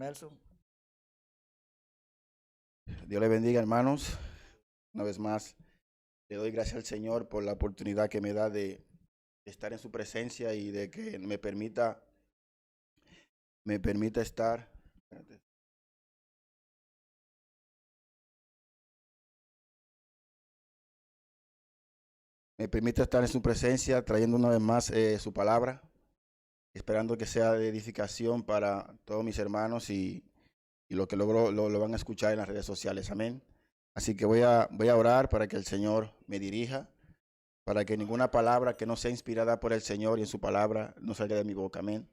Nelson. Dios le bendiga, hermanos. Una vez más, le doy gracias al Señor por la oportunidad que me da de estar en su presencia y de que me permita estar. Me permite estar en su presencia trayendo una vez más su palabra, esperando que sea de edificación para todos mis hermanos y lo que luego lo van a escuchar en las redes sociales. Amén. Así que voy a orar para que el Señor me dirija, para que ninguna palabra que no sea inspirada por el Señor y en su palabra no salga de mi boca. Amén.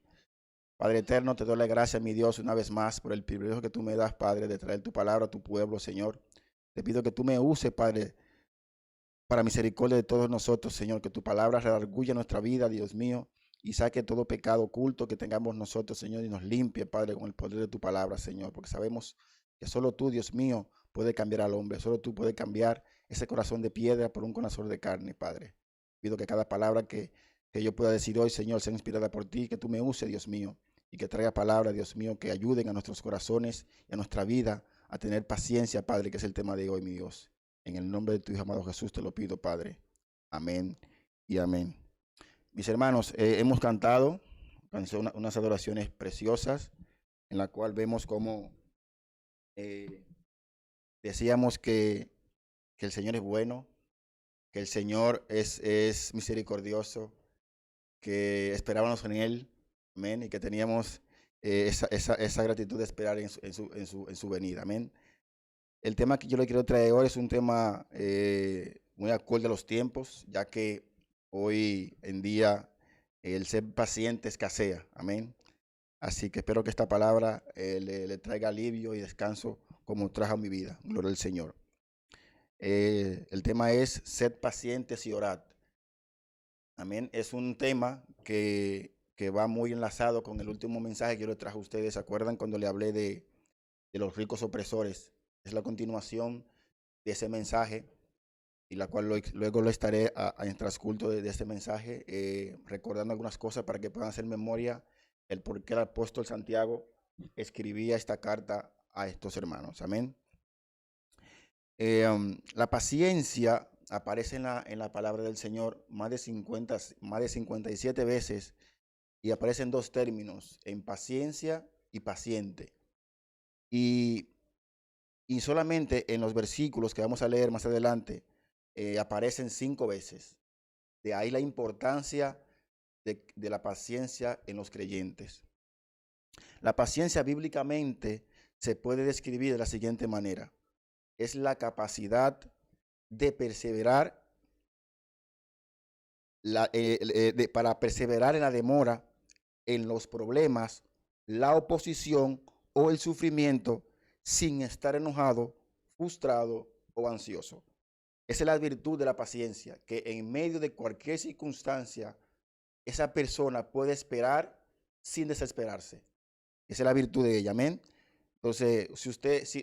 Padre eterno, te doy la gracia, mi Dios, una vez más por el privilegio que tú me das, Padre, de traer tu palabra a tu pueblo, Señor. Te pido que tú me uses, Padre, para misericordia de todos nosotros, Señor, que tu palabra redarguya nuestra vida, Dios mío, y saque todo pecado oculto que tengamos nosotros, Señor, y nos limpie, Padre, con el poder de tu palabra, Señor, porque sabemos que solo tú, Dios mío, puedes cambiar al hombre, solo tú puedes cambiar ese corazón de piedra por un corazón de carne, Padre. Pido que cada palabra que yo pueda decir hoy, Señor, sea inspirada por ti, que tú me uses, Dios mío, y que traiga palabras, Dios mío, que ayuden a nuestros corazones y a nuestra vida a tener paciencia, Padre, que es el tema de hoy, mi Dios. En el nombre de tu Hijo amado Jesús te lo pido, Padre. Amén y amén. Mis hermanos, hemos cantado unas adoraciones preciosas en la cual vemos cómo eh, decíamos que el Señor es bueno, que el Señor es misericordioso, que esperábamos en Él, amén, y que teníamos esa gratitud de esperar en su venida, amén. El tema que yo le quiero traer hoy es un tema muy acorde a los tiempos, ya que hoy en día el ser paciente escasea, amén. Así que espero que esta palabra le traiga alivio y descanso como trajo a mi vida. Gloria al Señor. El tema es sed pacientes y orad. Amén. Es un tema que va muy enlazado con el último mensaje que yo le traje a ustedes. ¿Se acuerdan cuando le hablé de los ricos opresores? Es la continuación de ese mensaje y la cual luego lo estaré en el transcurso de este mensaje recordando algunas cosas para que puedan hacer memoria el por qué el apóstol Santiago escribía esta carta a estos hermanos. Amén. La paciencia aparece en la palabra del Señor más de 57 veces y aparece en dos términos, en paciencia y paciente. Y solamente en los versículos que vamos a leer más adelante aparecen 5 veces. De ahí la importancia de la paciencia en los creyentes. La paciencia bíblicamente se puede describir de la siguiente manera. Es la capacidad de perseverar, para perseverar en la demora, en los problemas, la oposición o el sufrimiento sin estar enojado, frustrado o ansioso. Esa es la virtud de la paciencia, que en medio de cualquier circunstancia, esa persona puede esperar sin desesperarse. Esa es la virtud de ella, amén. Entonces,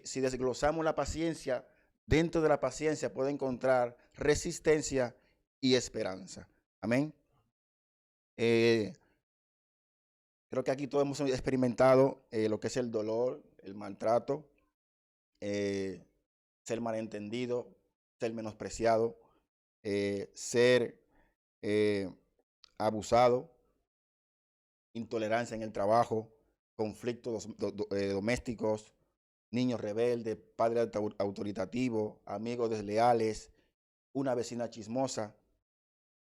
si desglosamos la paciencia, dentro de la paciencia puede encontrar resistencia y esperanza. Amén. Creo que aquí todos hemos experimentado lo que es el dolor, el maltrato, ser malentendido, ser menospreciado, ser abusado, intolerancia en el trabajo, conflictos domésticos, niños rebeldes, padre autoritativo, amigos desleales, una vecina chismosa.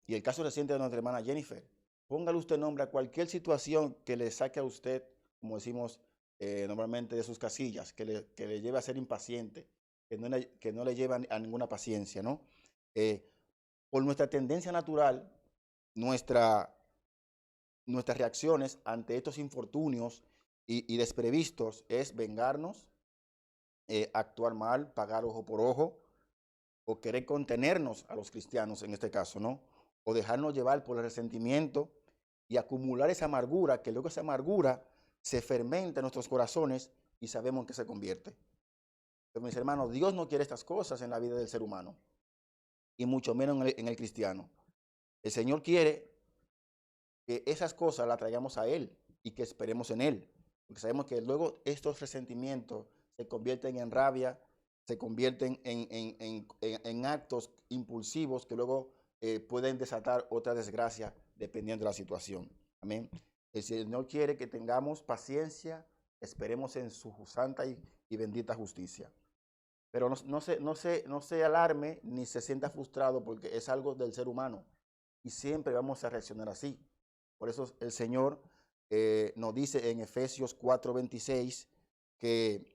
Y el caso reciente de nuestra hermana Jennifer. Póngale usted nombre a cualquier situación que le saque a usted, como decimos normalmente, de sus casillas, que le lleve a ser impaciente, que no le lleve a ninguna paciencia, ¿no? Por nuestra tendencia natural, nuestras reacciones ante estos infortunios y desprevistos es vengarnos, actuar mal, pagar ojo por ojo, o querer contenernos a los cristianos en este caso, ¿no? O dejarnos llevar por el resentimiento y acumular esa amargura, que luego esa amargura se fermenta en nuestros corazones y sabemos que se convierte. Pero mis hermanos, Dios no quiere estas cosas en la vida del ser humano y mucho menos en el cristiano. El Señor quiere que esas cosas las traigamos a Él y que esperemos en Él. Porque sabemos que luego estos resentimientos se convierten en rabia, se convierten en actos impulsivos que luego pueden desatar otra desgracia dependiendo de la situación. Amén. El Señor quiere que tengamos paciencia, esperemos en su santa y bendita justicia. Pero no se alarme ni se sienta frustrado porque es algo del ser humano y siempre vamos a reaccionar así. Por eso el Señor nos dice en Efesios 4:26 que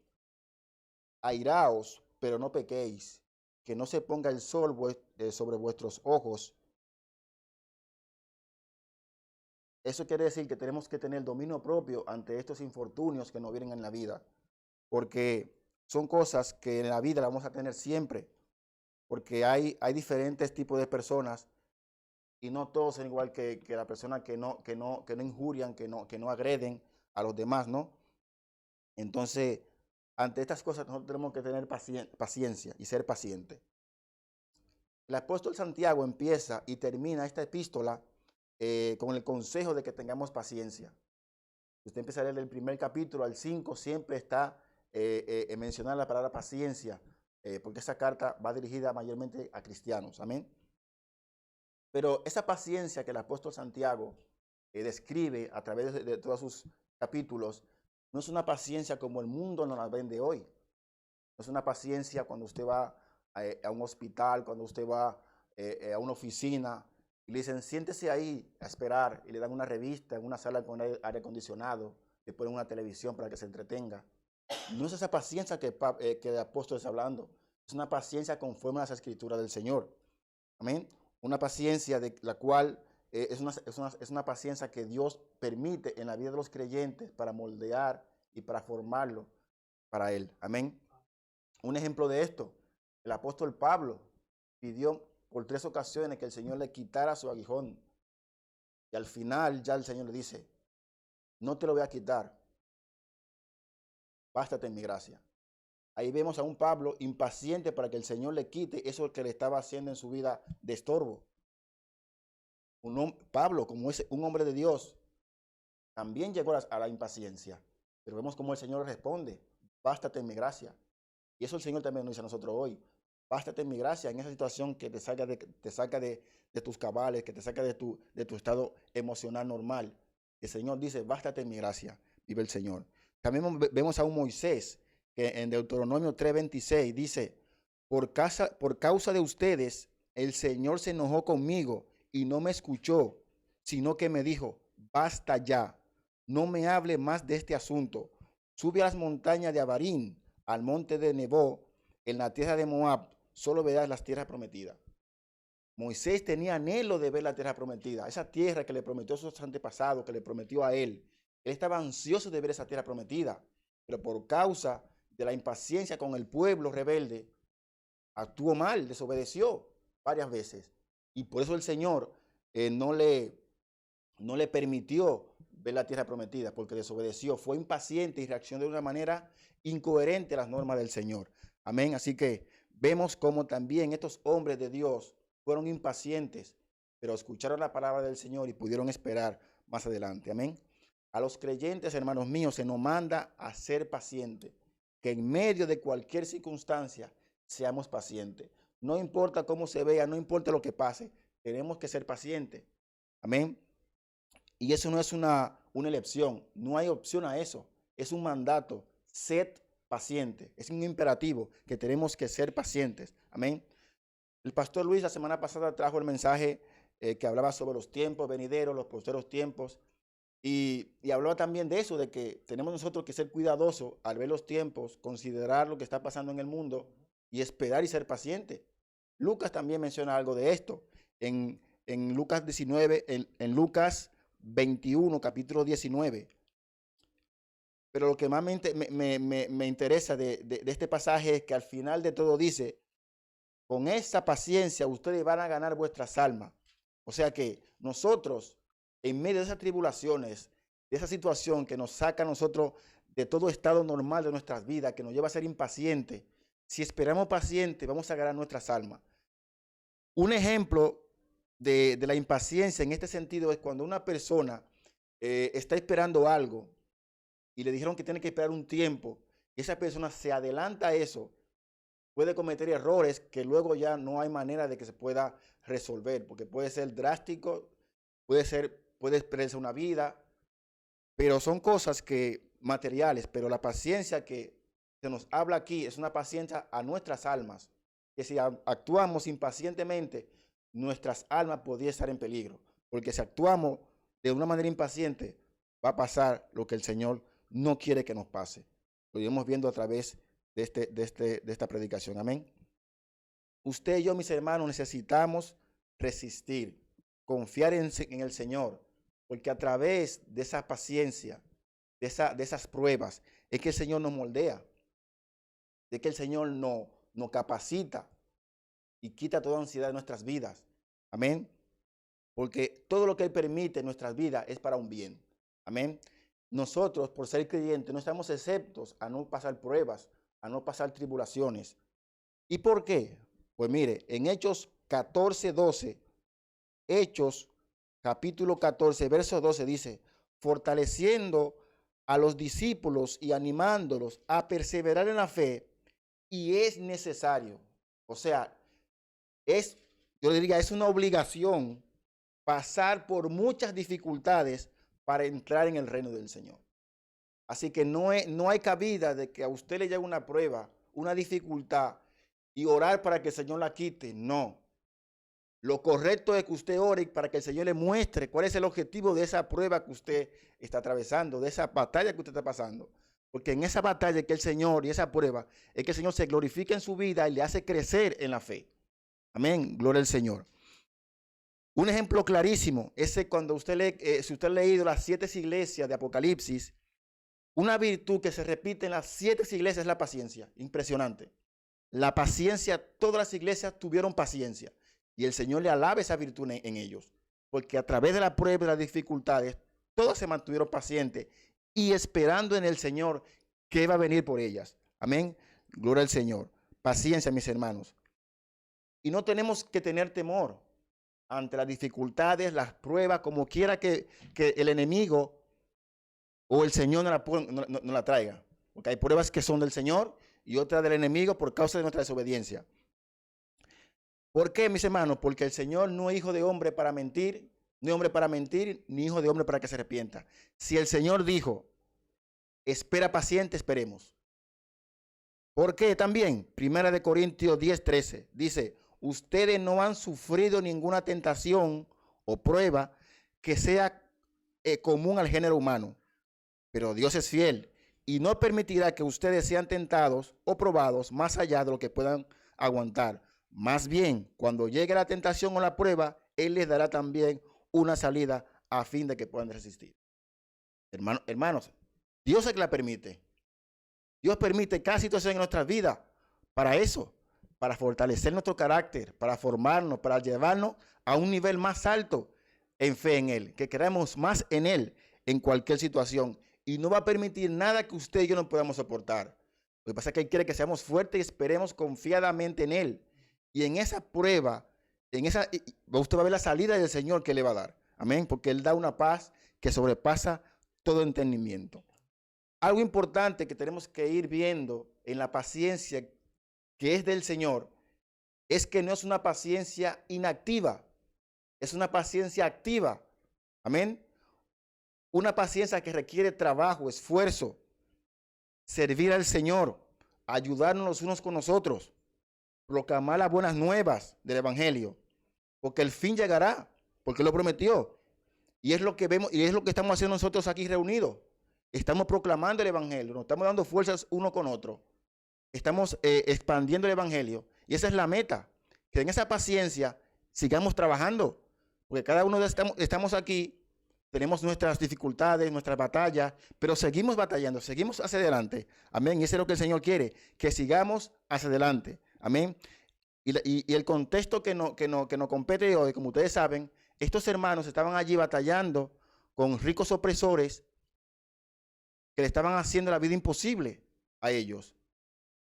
airaos, pero no pequéis, que no se ponga el sol sobre vuestros ojos. Eso quiere decir que tenemos que tener dominio propio ante estos infortunios que nos vienen en la vida, porque son cosas que en la vida las vamos a tener siempre, porque hay diferentes tipos de personas y no todos son igual que la persona que no injurian, que no agreden a los demás, ¿no? Entonces, ante estas cosas nosotros tenemos que tener paciencia y ser pacientes. El apóstol Santiago empieza y termina esta epístola con el consejo de que tengamos paciencia. Usted empieza a leer el primer capítulo al 5, siempre está mencionada la palabra paciencia, porque esa carta va dirigida mayormente a cristianos. Amén. Pero esa paciencia que el apóstol Santiago describe a través de todos sus capítulos, no es una paciencia como el mundo nos la vende hoy. No es una paciencia cuando usted va a un hospital, cuando usted va a una oficina y le dicen, siéntese ahí a esperar y le dan una revista en una sala con aire acondicionado, le ponen una televisión para que se entretenga. No es esa paciencia que el apóstol está hablando, es una paciencia conforme a las escrituras del Señor. Amén. Una paciencia de la cual es una paciencia que Dios permite en la vida de los creyentes para moldear y para formarlo para Él. Amén. Un ejemplo de esto, el apóstol Pablo pidió por 3 ocasiones que el Señor le quitara su aguijón. Y al final ya el Señor le dice, no te lo voy a quitar, bástate en mi gracia. Ahí vemos a un Pablo impaciente para que el Señor le quite eso que le estaba haciendo en su vida de estorbo. Pablo, como es un hombre de Dios, también llegó a la impaciencia. Pero vemos cómo el Señor responde, bástate en mi gracia. Y eso el Señor también nos dice a nosotros hoy. Bástate en mi gracia en esa situación que te saca de tus cabales, que te saca de tu estado emocional normal. El Señor dice, bástate en mi gracia, vive el Señor. También vemos a un Moisés que en Deuteronomio 3:26 dice, por causa de ustedes, el Señor se enojó conmigo y no me escuchó, sino que me dijo, basta ya, no me hable más de este asunto. Sube a las montañas de Abarín, al monte de Nebo, en la tierra de Moab, solo verás las tierras prometidas. Moisés tenía anhelo de ver la tierra prometida, esa tierra que le prometió a sus antepasados, que le prometió a él. Él estaba ansioso de ver esa tierra prometida, pero por causa de la impaciencia con el pueblo rebelde, actuó mal, desobedeció varias veces. Y por eso el Señor no le permitió ver la tierra prometida, porque desobedeció, fue impaciente y reaccionó de una manera incoherente a las normas del Señor. Amén. Así que vemos cómo también estos hombres de Dios fueron impacientes, pero escucharon la palabra del Señor y pudieron esperar más adelante. Amén. A los creyentes, hermanos míos, se nos manda a ser pacientes, que en medio de cualquier circunstancia seamos pacientes. No importa cómo se vea, no importa lo que pase, tenemos que ser pacientes. Amén. Y eso no es una elección, no hay opción a eso, es un mandato. Sed paciente, es un imperativo que tenemos que ser pacientes. Amén. El pastor Luis la semana pasada trajo el mensaje que hablaba sobre los tiempos venideros, los posteros tiempos, y hablaba también de eso, de que tenemos nosotros que ser cuidadosos al ver los tiempos, considerar lo que está pasando en el mundo y esperar y ser paciente. Lucas también menciona algo de esto. En Lucas 19, en Lucas 21, capítulo 19. Pero lo que más me interesa de este pasaje es que al final de todo dice, con esa paciencia ustedes van a ganar vuestras almas. O sea que nosotros, en medio de esas tribulaciones, de esa situación que nos saca a nosotros de todo estado normal de nuestras vidas, que nos lleva a ser impacientes, si esperamos pacientes, vamos a ganar nuestras almas. Un ejemplo de la impaciencia en este sentido es cuando una persona está esperando algo y le dijeron que tiene que esperar un tiempo, y esa persona se adelanta a eso, puede cometer errores que luego ya no hay manera de que se pueda resolver, porque puede ser drástico, puede perderse una vida, pero son cosas que materiales, pero la paciencia que se nos habla aquí es una paciencia a nuestras almas, que si actuamos impacientemente, nuestras almas podrían estar en peligro, porque si actuamos de una manera impaciente, va a pasar lo que el Señor no quiere que nos pase. Lo iremos viendo a través de esta predicación. Amén. Usted y yo, mis hermanos, necesitamos resistir, confiar en el Señor, porque a través de esa paciencia, de esas pruebas, es que el Señor nos moldea, de que el Señor nos capacita y quita toda ansiedad de nuestras vidas. Amén. Porque todo lo que Él permite en nuestras vidas es para un bien. Amén. Nosotros, por ser creyentes, no estamos exceptos a no pasar pruebas, a no pasar tribulaciones. ¿Y por qué? Pues mire, en Hechos 14:12, Hechos capítulo 14, verso 12 dice, fortaleciendo a los discípulos y animándolos a perseverar en la fe, y es necesario, o sea, yo le diría, es una obligación pasar por muchas dificultades para entrar en el reino del Señor. Así que no hay cabida de que a usted le llegue una prueba, una dificultad y orar para que el Señor la quite. No. Lo correcto es que usted ore para que el Señor le muestre cuál es el objetivo de esa prueba que usted está atravesando, de esa batalla que usted está pasando. Porque en esa batalla que el Señor y esa prueba es que el Señor se glorifica en su vida y le hace crecer en la fe. Amén. Gloria al Señor. Un ejemplo clarísimo es cuando usted si usted ha leído las 7 iglesias de Apocalipsis, una virtud que se repite en las 7 iglesias es la paciencia. Impresionante. La paciencia, todas las iglesias tuvieron paciencia. Y el Señor le alaba esa virtud en ellos. Porque a través de la prueba y las dificultades, todos se mantuvieron pacientes y esperando en el Señor que va a venir por ellas. Amén. Gloria al Señor. Paciencia, mis hermanos. Y no tenemos que tener temor ante las dificultades, las pruebas, como quiera que el enemigo o el Señor no la traiga. Porque hay pruebas que son del Señor y otras del enemigo por causa de nuestra desobediencia. ¿Por qué, mis hermanos? Porque el Señor no es hijo de hombre para mentir, ni hombre para mentir, ni hijo de hombre para que se arrepienta. Si el Señor dijo, espera paciente, esperemos. ¿Por qué también? 1 Corintios 10:13 dice, ustedes no han sufrido ninguna tentación o prueba que sea común al género humano, pero Dios es fiel y no permitirá que ustedes sean tentados o probados más allá de lo que puedan aguantar. Más bien, cuando llegue la tentación o la prueba, Él les dará también una salida a fin de que puedan resistir. Hermanos, Dios es el que la permite. Dios permite cada situación en nuestras vidas para eso, para fortalecer nuestro carácter, para formarnos, para llevarnos a un nivel más alto en fe en Él, que creamos más en Él en cualquier situación. Y no va a permitir nada que usted y yo no podamos soportar. Lo que pasa es que Él quiere que seamos fuertes y esperemos confiadamente en Él. Y en esa prueba, usted va a ver la salida del Señor que le va a dar. Amén. Porque Él da una paz que sobrepasa todo entendimiento. Algo importante que tenemos que ir viendo en la paciencia que es del Señor es que no es una paciencia inactiva, es una paciencia activa. Amén. Una paciencia que requiere trabajo, esfuerzo, servir al Señor, ayudarnos los unos con los otros, proclamar las buenas nuevas del Evangelio, porque el fin llegará, porque lo prometió. Y es lo que vemos y es lo que estamos haciendo nosotros aquí reunidos. Estamos proclamando el Evangelio, nos estamos dando fuerzas uno con otro. Estamos expandiendo el Evangelio. Y esa es la meta, que en esa paciencia sigamos trabajando, porque cada uno de estamos aquí, tenemos nuestras dificultades, nuestras batallas, pero seguimos batallando, seguimos hacia adelante. Amén. Y eso es lo que el Señor quiere, que sigamos hacia adelante. Amén. Y el contexto que nos compete hoy, como ustedes saben, estos hermanos estaban allí batallando con ricos opresores que le estaban haciendo la vida imposible a ellos.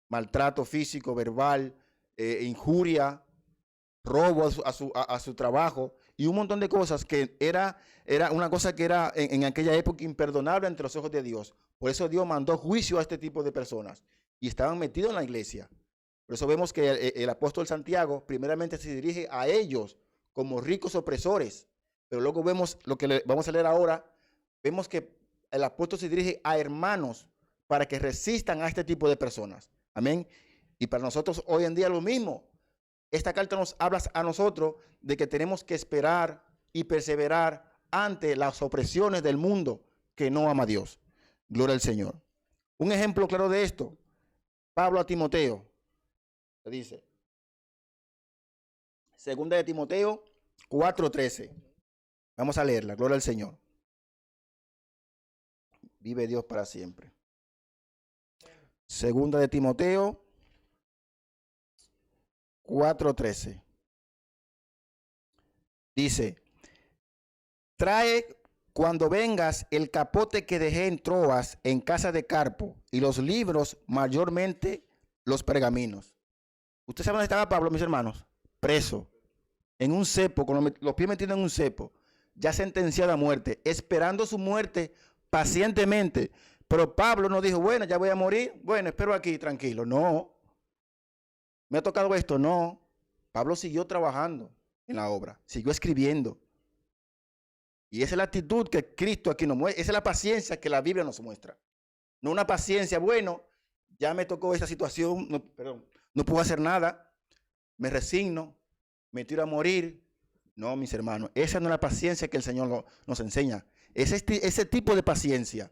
Maltrato físico, verbal, injuria, robo a su trabajo y un montón de cosas que era una cosa que era en aquella época imperdonable ante los ojos de Dios. Por eso Dios mandó juicio a este tipo de personas y estaban metidos en la iglesia. Por eso vemos que el apóstol Santiago primeramente se dirige a ellos como ricos opresores, pero luego vemos lo que vamos a leer ahora, vemos que el apóstol se dirige a hermanos para que resistan a este tipo de personas. Amén. Y para nosotros hoy en día lo mismo. Esta carta nos habla a nosotros de que tenemos que esperar y perseverar ante las opresiones del mundo que no ama a Dios. Gloria al Señor. Un ejemplo claro de esto, Pablo a Timoteo, le dice, segunda de Timoteo 4:13. Vamos a leerla, gloria al Señor. Vive Dios para siempre. Segunda de Timoteo 4:13. Dice, trae cuando vengas el capote que dejé en Troas en casa de Carpo y los libros, mayormente los pergaminos. ¿Usted sabe dónde estaba Pablo, mis hermanos? Preso, en un cepo, con los pies metidos en un cepo, ya sentenciado a muerte, esperando su muerte pacientemente. Pero Pablo no dijo, bueno, ya voy a morir, bueno, espero aquí, tranquilo. No, me ha tocado esto, no. Pablo siguió trabajando en la obra, siguió escribiendo. Y esa es la actitud que Cristo aquí nos muestra, esa es la paciencia que la Biblia nos muestra. No una paciencia, bueno, ya me tocó esta situación, no puedo hacer nada, me resigno, me tiro a morir. No, mis hermanos, esa no es la paciencia que el Señor nos enseña. Es ese tipo de paciencia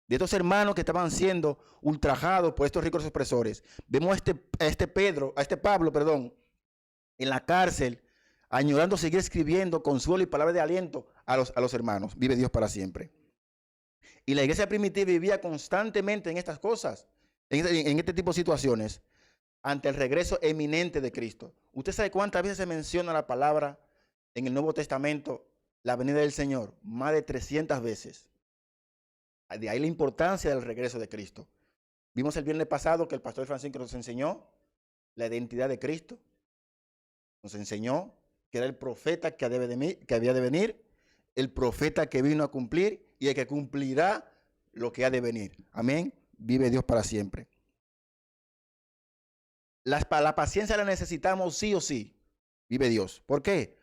de estos hermanos que estaban siendo ultrajados por estos ricos opresores. Vemos a este Pablo, en la cárcel, añorando seguir escribiendo consuelo y palabras de aliento a los hermanos. Vive Dios para siempre. Y la iglesia primitiva vivía constantemente en estas cosas, en este tipo de situaciones, ante el regreso eminente de Cristo. ¿Usted sabe cuántas veces se menciona la palabra en el Nuevo Testamento, la venida del Señor? Más de 300 veces. De ahí la importancia del regreso de Cristo. Vimos el viernes pasado que el pastor Francisco nos enseñó la identidad de Cristo. Nos enseñó que era el profeta que había de venir, el profeta que vino a cumplir y el que cumplirá lo que ha de venir. Amén. Vive Dios para siempre. La paciencia la necesitamos sí o sí. Vive Dios. ¿Por qué?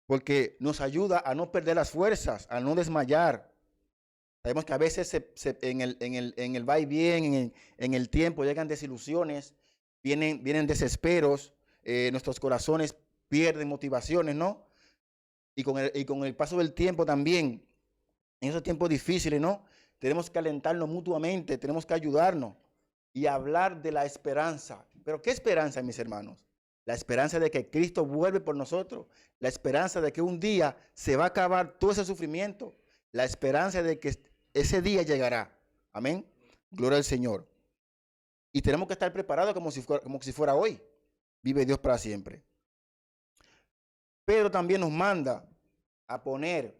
Porque nos ayuda a no perder las fuerzas, a no desmayar. Sabemos que a veces en el va y bien, en el tiempo, llegan desilusiones, vienen desesperos, nuestros corazones pierden motivaciones, ¿no? Y con el paso del tiempo también, en esos tiempos difíciles, ¿no? Tenemos que alentarnos mutuamente, tenemos que ayudarnos y hablar de la esperanza. ¿Pero qué esperanza, mis hermanos? La esperanza de que Cristo vuelve por nosotros, la esperanza de que un día se va a acabar todo ese sufrimiento, la esperanza de que ese día llegará. Amén. Gloria al Señor. Y tenemos que estar preparados como si fuera hoy. Vive Dios para siempre. Pedro también nos manda a poner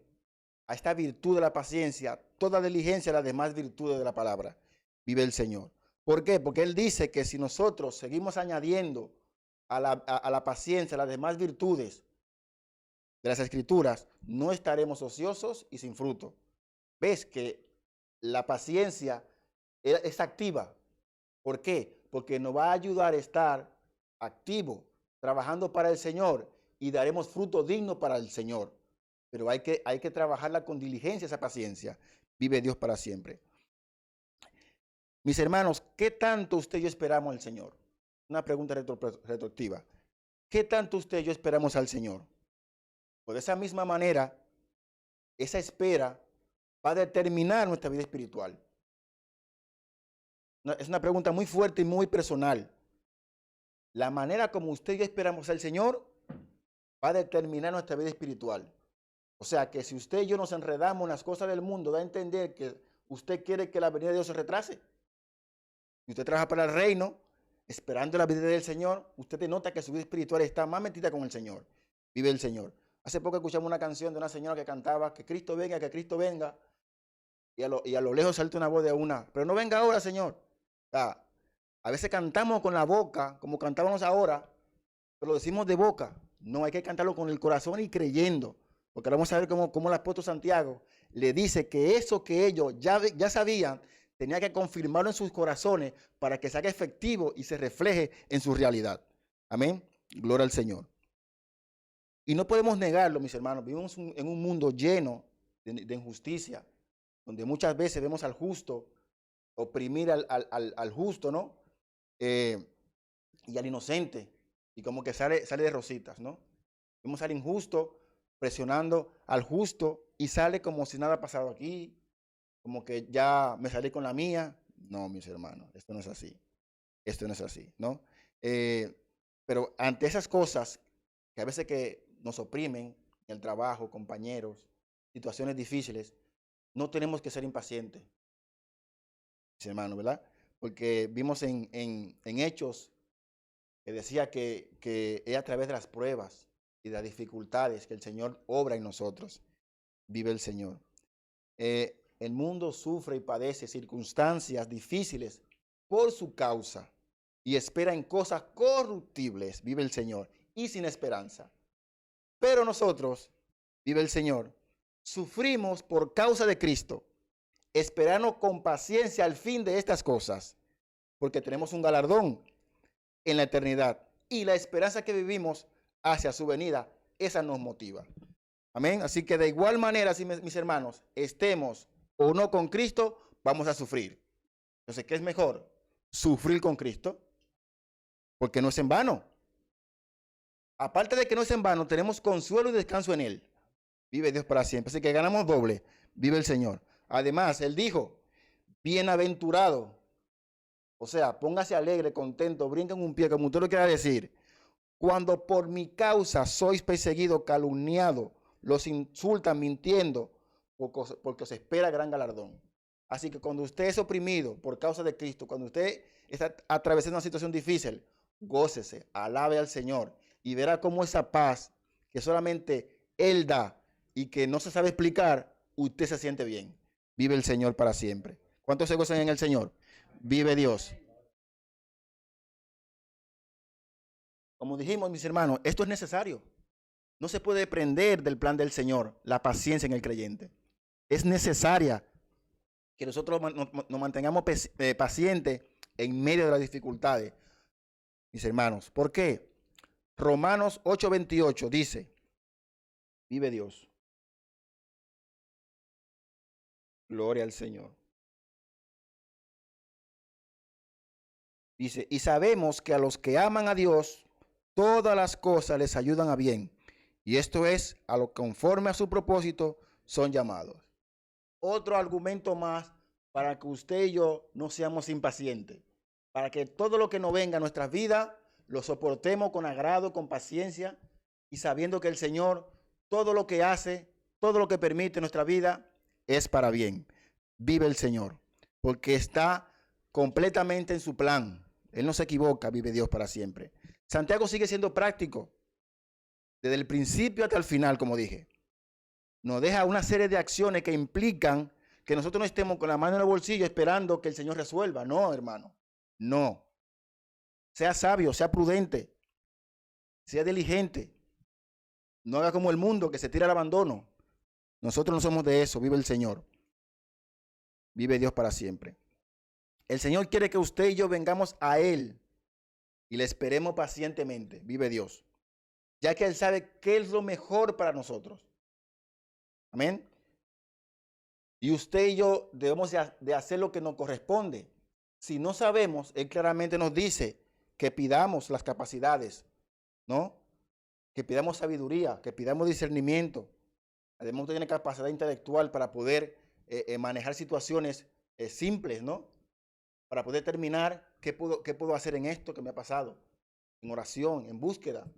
a esta virtud de la paciencia toda diligencia a las demás virtudes de la palabra. Vive el Señor. ¿Por qué? Porque Él dice que si nosotros seguimos añadiendo a la paciencia las demás virtudes de las Escrituras, no estaremos ociosos y sin fruto. ¿Ves que la paciencia es activa? ¿Por qué? Porque nos va a ayudar a estar activo, trabajando para el Señor y daremos fruto digno para el Señor. Pero hay que trabajarla con diligencia, esa paciencia. Vive Dios para siempre. Mis hermanos, ¿qué tanto usted y yo esperamos al Señor? Una pregunta retroactiva. ¿Qué tanto usted y yo esperamos al Señor? Pues de esa misma manera, esa espera va a determinar nuestra vida espiritual. Es una pregunta muy fuerte y muy personal. La manera como usted y yo esperamos al Señor va a determinar nuestra vida espiritual. O sea que si usted y yo nos enredamos en las cosas del mundo, da a entender que usted quiere que la venida de Dios se retrase. Si usted trabaja para el reino, esperando la venida del Señor, usted te nota que su vida espiritual está más metida con el Señor. Vive el Señor. Hace poco escuchamos una canción de una señora que cantaba que Cristo venga, que Cristo venga. Y a lo lejos salta una voz de una, pero no venga ahora, Señor. A veces cantamos con la boca, como cantábamos ahora, pero lo decimos de boca. No, hay que cantarlo con el corazón y creyendo. Porque vamos a ver cómo el apóstol Santiago le dice que eso que ellos ya sabían, tenía que confirmarlo en sus corazones para que se haga efectivo y se refleje en su realidad. Amén. Gloria al Señor. Y no podemos negarlo, mis hermanos. Vivimos en un mundo lleno de injusticia, donde muchas veces vemos al justo oprimir al justo, ¿no? Y al inocente. Y como que sale de rositas, ¿no? Vemos al injusto presionando al justo y sale como si nada ha pasado aquí, como que ya me salí con la mía. No, mis hermanos, esto no es así. Esto no es así, ¿no? Pero ante esas cosas que a veces que nos oprimen en el trabajo, compañeros, situaciones difíciles, no tenemos que ser impacientes, mis hermanos, ¿verdad? Porque vimos en Hechos que decía que es a través de las pruebas y de las dificultades que el Señor obra en nosotros. Vive el Señor. El mundo sufre y padece circunstancias difíciles por su causa y espera en cosas corruptibles, vive el Señor, y sin esperanza. Pero nosotros, vive el Señor, sufrimos por causa de Cristo, esperando con paciencia al fin de estas cosas, porque tenemos un galardón en la eternidad y la esperanza que vivimos hacia su venida, esa nos motiva. Amén. Así que de igual manera, si mis hermanos, estemos o no con Cristo, vamos a sufrir. Entonces, ¿qué es mejor? Sufrir con Cristo, porque no es en vano. Aparte de que no es en vano, tenemos consuelo y descanso en Él. Vive Dios para siempre. Así que ganamos doble. Vive el Señor. Además, Él dijo, bienaventurado. O sea, póngase alegre, contento, brinca en un pie, como usted lo quiera decir. Cuando por mi causa sois perseguido, calumniado, los insultan mintiendo, porque os espera gran galardón. Así que cuando usted es oprimido por causa de Cristo, cuando usted está atravesando una situación difícil, gócese, alabe al Señor y verá cómo esa paz que solamente Él da y que no se sabe explicar, usted se siente bien. Vive el Señor para siempre. ¿Cuántos se gozan en el Señor? Vive Dios. Como dijimos, mis hermanos, esto es necesario. No se puede prender del plan del Señor la paciencia en el creyente. Es necesaria que nosotros nos mantengamos pacientes en medio de las dificultades, mis hermanos. ¿Por qué? Romanos 8:28 dice, vive Dios. Gloria al Señor. Dice, y sabemos que a los que aman a Dios, todas las cosas les ayudan a bien. Y esto es, a lo conforme a su propósito, son llamados. Otro argumento más para que usted y yo no seamos impacientes. Para que todo lo que nos venga a nuestras vidas lo soportemos con agrado, con paciencia y sabiendo que el Señor, todo lo que hace, todo lo que permite en nuestra vida es para bien. Vive el Señor, porque está completamente en su plan. Él no se equivoca, vive Dios para siempre. Santiago sigue siendo práctico, desde el principio hasta el final, como dije. Nos deja una serie de acciones que implican que nosotros no estemos con la mano en el bolsillo esperando que el Señor resuelva. No, hermano, no. Sea sabio, sea prudente, sea diligente. No haga como el mundo que se tira al abandono. Nosotros no somos de eso, vive el Señor. Vive Dios para siempre. El Señor quiere que usted y yo vengamos a Él y le esperemos pacientemente, vive Dios, ya que Él sabe qué es lo mejor para nosotros. Amén. Y usted y yo debemos de hacer lo que nos corresponde. Si no sabemos, Él claramente nos dice que pidamos las capacidades, ¿no? Que pidamos sabiduría, que pidamos discernimiento. Además, usted tiene capacidad intelectual para poder manejar situaciones simples, ¿no? Para poder determinar qué puedo hacer en esto que me ha pasado, en oración, en búsqueda,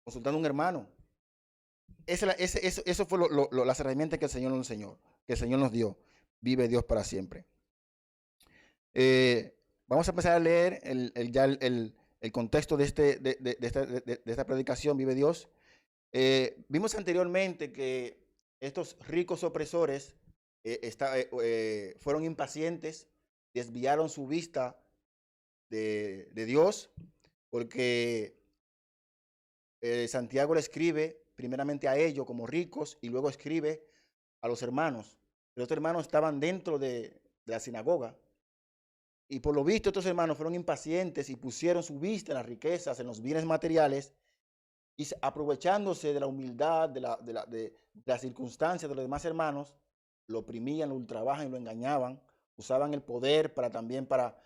consultando a un hermano. Eso fue las herramientas que el Señor nos enseñó, que el Señor nos dio. Vive Dios para siempre. Vamos a empezar a leer el contexto de esta predicación, vive Dios. Vimos anteriormente que estos ricos opresores fueron impacientes, desviaron su vista de Dios, porque Santiago le escribe primeramente a ellos como ricos y luego escribe a los hermanos. Los hermanos estaban dentro de la sinagoga Y por lo visto estos hermanos fueron impacientes y pusieron su vista en las riquezas, en los bienes materiales, y aprovechándose de la humildad, de las circunstancias de los demás hermanos, lo oprimían, lo ultrabajan y lo engañaban, usaban el poder para también para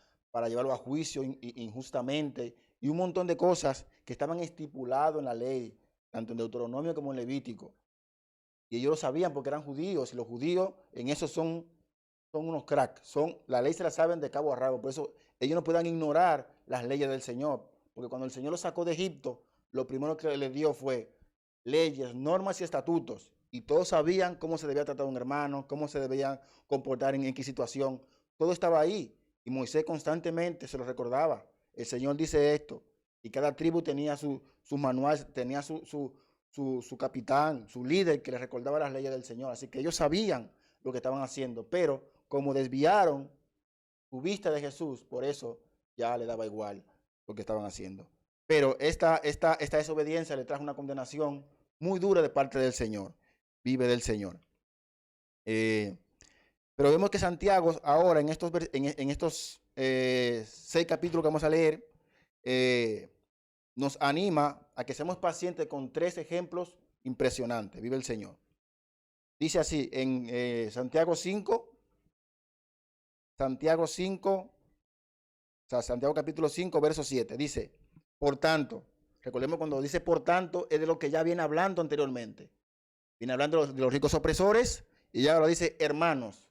llevarlo a juicio injustamente, y un montón de cosas que estaban estipuladas en la ley, tanto en Deuteronomio como en Levítico. Y ellos lo sabían porque eran judíos, y los judíos en eso son unos cracks, la ley se la saben de cabo a rabo, por eso ellos no pueden ignorar las leyes del Señor, porque cuando el Señor los sacó de Egipto, lo primero que les dio fue leyes, normas y estatutos, y todos sabían cómo se debía tratar a un hermano, cómo se debían comportar en X situación, todo estaba ahí, y Moisés constantemente se lo recordaba, el Señor dice esto, y cada tribu tenía sus manuales, tenía su capitán, su líder que les recordaba las leyes del Señor, así que ellos sabían lo que estaban haciendo, pero como desviaron su vista de Jesús, por eso ya le daba igual lo que estaban haciendo. Pero esta desobediencia le trajo una condenación muy dura de parte del Señor. Vive del Señor. Pero vemos que Santiago ahora en estos 6 capítulos que vamos a leer, nos anima a que seamos pacientes con 3 ejemplos impresionantes. Vive el Señor. Dice así en Santiago 5, Santiago capítulo 5, verso 7, dice, por tanto, recordemos cuando dice por tanto, es de lo que ya viene hablando anteriormente. Viene hablando de los ricos opresores y ya ahora dice hermanos,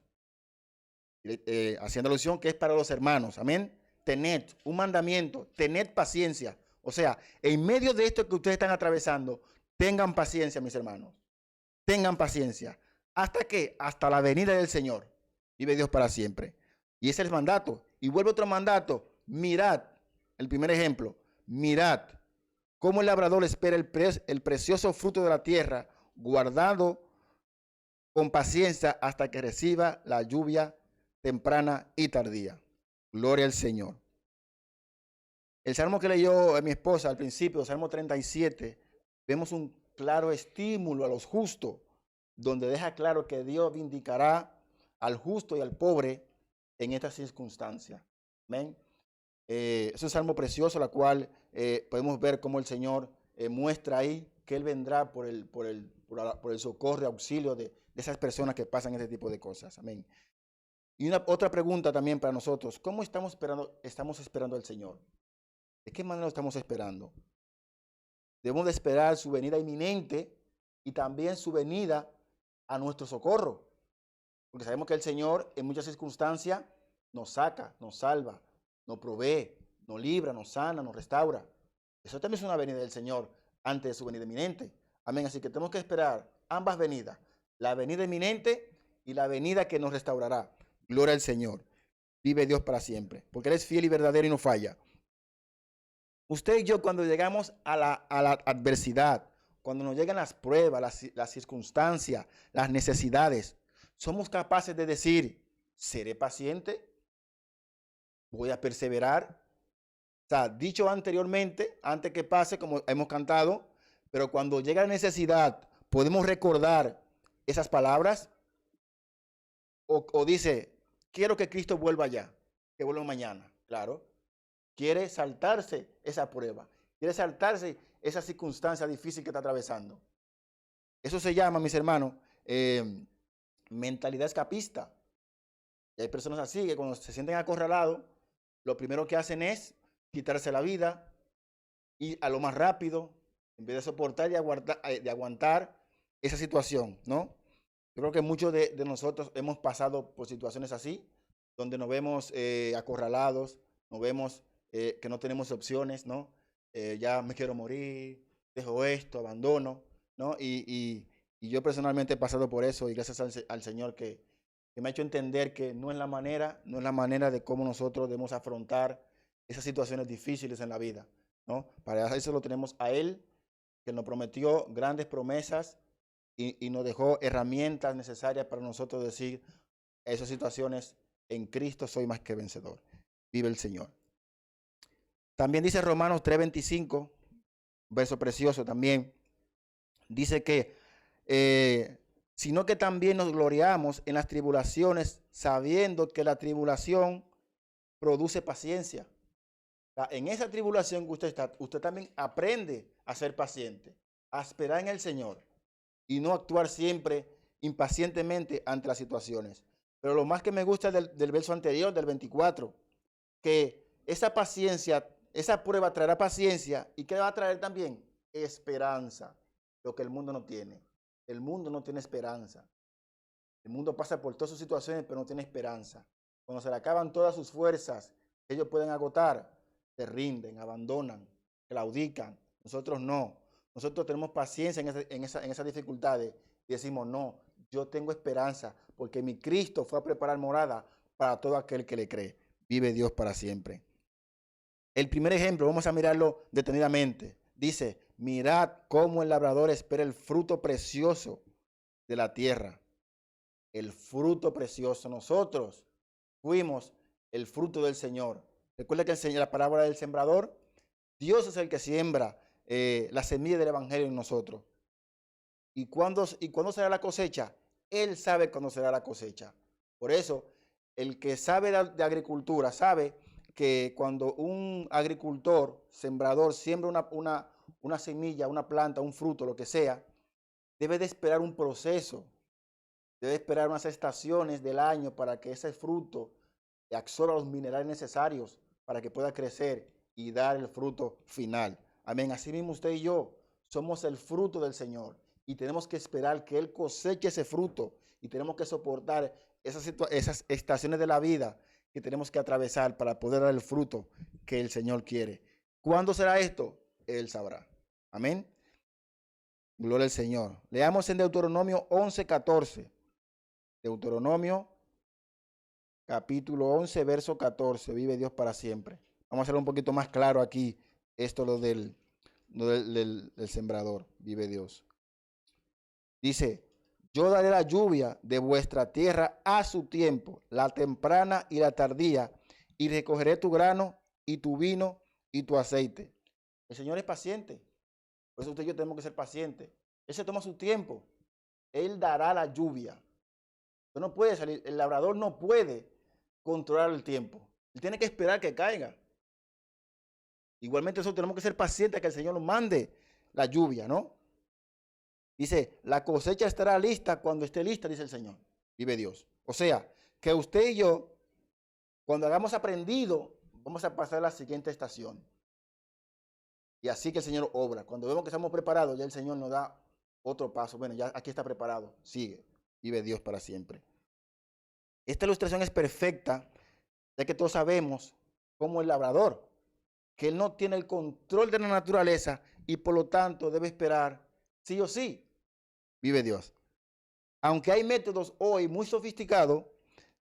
haciendo alusión que es para los hermanos, amén. Tened un mandamiento, tened paciencia. O sea, en medio de esto que ustedes están atravesando, tengan paciencia, mis hermanos. Tengan paciencia. ¿Hasta qué? Hasta la venida del Señor. Vive Dios para siempre. Y ese es el mandato. Y vuelve otro mandato. Mirad, el primer ejemplo. Mirad cómo el labrador espera el precioso fruto de la tierra, guardado con paciencia hasta que reciba la lluvia temprana y tardía. Gloria al Señor. El salmo que leyó mi esposa al principio, el Salmo 37, vemos un claro estímulo a los justos, donde deja claro que Dios vindicará al justo y al pobre en estas circunstancias. Amén. Es un salmo precioso, la cual podemos ver cómo el Señor muestra ahí que Él vendrá por el socorro y auxilio de esas personas que pasan este tipo de cosas. Amén. Y otra pregunta también para nosotros, ¿cómo estamos esperando al Señor? ¿De qué manera lo estamos esperando? Debemos de esperar su venida inminente y también su venida a nuestro socorro. Porque sabemos que el Señor en muchas circunstancias nos saca, nos salva, nos provee, nos libra, nos sana, nos restaura. Eso también es una venida del Señor antes de su venida inminente. Amén. Así que tenemos que esperar ambas venidas. La venida inminente y la venida que nos restaurará. Gloria al Señor. Vive Dios para siempre. Porque Él es fiel y verdadero y no falla. Usted y yo cuando llegamos a la adversidad, cuando nos llegan las pruebas, las circunstancias, las necesidades, somos capaces de decir, ¿seré paciente? ¿Voy a perseverar? O sea, dicho anteriormente, antes que pase, como hemos cantado, pero cuando llega la necesidad, ¿podemos recordar esas palabras? O dice, quiero que Cristo vuelva ya, que vuelva mañana. Claro. Quiere saltarse esa prueba. Quiere saltarse esa circunstancia difícil que está atravesando. Eso se llama, mis hermanos, mentalidad escapista. Y hay personas así que cuando se sienten acorralados, lo primero que hacen es quitarse la vida y a lo más rápido, en vez de soportar y aguantar esa situación, ¿no? Yo creo que muchos de nosotros hemos pasado por situaciones así, donde nos vemos acorralados, nos vemos que no tenemos opciones, ¿no? Ya me quiero morir, dejo esto, abandono, ¿no? Y yo personalmente he pasado por eso y gracias al Señor que me ha hecho entender que no es la manera de cómo nosotros debemos afrontar esas situaciones difíciles en la vida, ¿no? Para eso lo tenemos a Él, que nos prometió grandes promesas y nos dejó herramientas necesarias para nosotros decir esas situaciones, en Cristo soy más que vencedor. Vive el Señor. También dice Romanos 3:25, verso precioso también, dice que, sino que también nos gloriamos en las tribulaciones, sabiendo que la tribulación produce paciencia. En esa tribulación que usted está, usted también aprende a ser paciente, a esperar en el Señor y no actuar siempre impacientemente ante las situaciones. Pero lo más que me gusta del verso anterior, del 24, que esa paciencia, esa prueba traerá paciencia. ¿Y qué va a traer también? Esperanza, lo que el mundo no tiene. El mundo no tiene esperanza. El mundo pasa por todas sus situaciones, pero no tiene esperanza. Cuando se le acaban todas sus fuerzas, ellos pueden agotar, se rinden, abandonan, claudican. Nosotros no. Nosotros tenemos paciencia en esas dificultades y decimos, no, yo tengo esperanza porque mi Cristo fue a preparar morada para todo aquel que le cree. Vive Dios para siempre. El primer ejemplo, vamos a mirarlo detenidamente. Dice, mirad cómo el labrador espera el fruto precioso de la tierra. El fruto precioso. Nosotros fuimos el fruto del Señor. Recuerda que la palabra del sembrador, Dios es el que siembra la semilla del evangelio en nosotros. ¿Y cuándo será la cosecha? Él sabe cuándo será la cosecha. Por eso, el que sabe de agricultura sabe que cuando un agricultor, sembrador, siembra una semilla, una planta, un fruto, lo que sea, debe de esperar un proceso. Debe esperar unas estaciones del año para que ese fruto absorba los minerales necesarios para que pueda crecer y dar el fruto final. Amén. Así mismo usted y yo somos el fruto del Señor y tenemos que esperar que Él coseche ese fruto y tenemos que soportar esas estaciones de la vida que tenemos que atravesar para poder dar el fruto que el Señor quiere. ¿Cuándo será esto? Él sabrá. Amén. Gloria al Señor. Leamos en Deuteronomio 11:14. Deuteronomio capítulo 11, verso 14. Vive Dios para siempre. Vamos a hacerlo un poquito más claro aquí. Esto lo del sembrador. Vive Dios. Dice, yo daré la lluvia de vuestra tierra a su tiempo, la temprana y la tardía, y recogeré tu grano y tu vino y tu aceite. El Señor es paciente. Por eso usted y yo tenemos que ser pacientes. Él se toma su tiempo. Él dará la lluvia. Usted no puede salir, el labrador no puede controlar el tiempo. Él tiene que esperar que caiga. Igualmente nosotros tenemos que ser pacientes a que el Señor nos mande la lluvia, ¿no? Dice, la cosecha estará lista cuando esté lista, dice el Señor. Vive Dios. O sea, que usted y yo, cuando hagamos aprendido, vamos a pasar a la siguiente estación. Y así que el Señor obra. Cuando vemos que estamos preparados, ya el Señor nos da otro paso. Bueno, ya aquí está preparado. Sigue. Vive Dios para siempre. Esta ilustración es perfecta, ya que todos sabemos cómo el labrador, que él no tiene el control de la naturaleza y por lo tanto debe esperar sí o sí. Vive Dios. Aunque hay métodos hoy muy sofisticados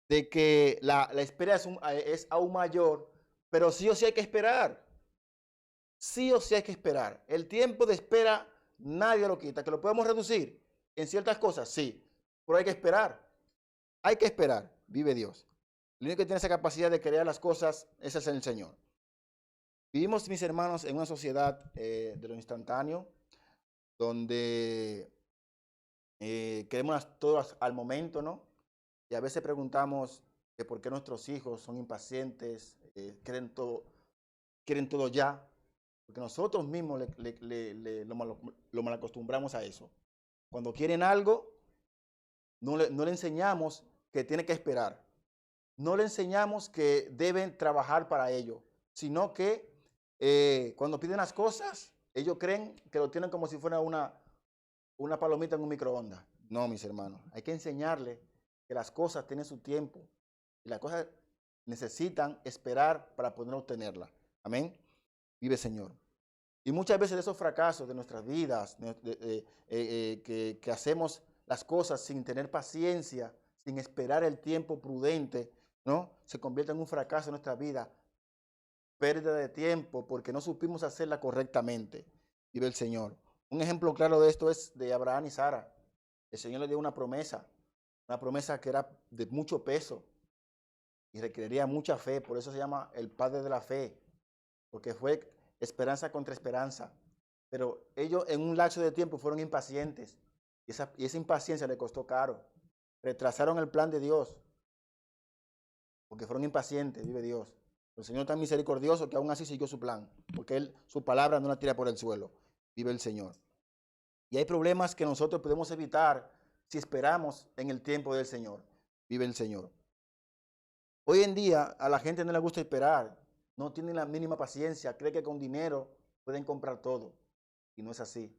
de que la espera es aún mayor, pero sí o sí hay que esperar. Sí o sí hay que esperar. El tiempo de espera nadie lo quita. ¿Que lo podemos reducir en ciertas cosas? Sí, pero hay que esperar. Hay que esperar. Vive Dios. El único que tiene esa capacidad de crear las cosas, ese es el Señor. Vivimos, mis hermanos, en una sociedad de lo instantáneo, donde queremos todas al momento, ¿no? Y a veces preguntamos de por qué nuestros hijos son impacientes, quieren todo ya, porque nosotros mismos lo malacostumbramos a eso. Cuando quieren algo, no le enseñamos que tiene que esperar. No le enseñamos que deben trabajar para ello, sino que cuando piden las cosas, ellos creen que lo tienen como si fuera una palomita en un microondas. No, mis hermanos, hay que enseñarles que las cosas tienen su tiempo y las cosas necesitan esperar para poder obtenerlas. Amén. Vive Señor. Y muchas veces de esos fracasos de nuestras vidas, que hacemos las cosas sin tener paciencia, sin esperar el tiempo prudente, ¿no? Se convierte en un fracaso en nuestra vida, pérdida de tiempo porque no supimos hacerla correctamente. Vive el Señor. Un ejemplo claro de esto es de Abraham y Sara. El Señor le dio una promesa que era de mucho peso y requeriría mucha fe. Por eso se llama el Padre de la Fe, porque fue esperanza contra esperanza. Pero ellos en un lapso de tiempo fueron impacientes y esa impaciencia le costó caro. Retrasaron el plan de Dios. porque fueron impacientes, vive Dios. El Señor es tan misericordioso que aún así siguió su plan, porque Él, su palabra no la tira por el suelo, vive el Señor. Y hay problemas que nosotros podemos evitar si esperamos en el tiempo del Señor, vive el Señor. Hoy en día a la gente no le gusta esperar, no tienen la mínima paciencia, cree que con dinero pueden comprar todo. Y no es así,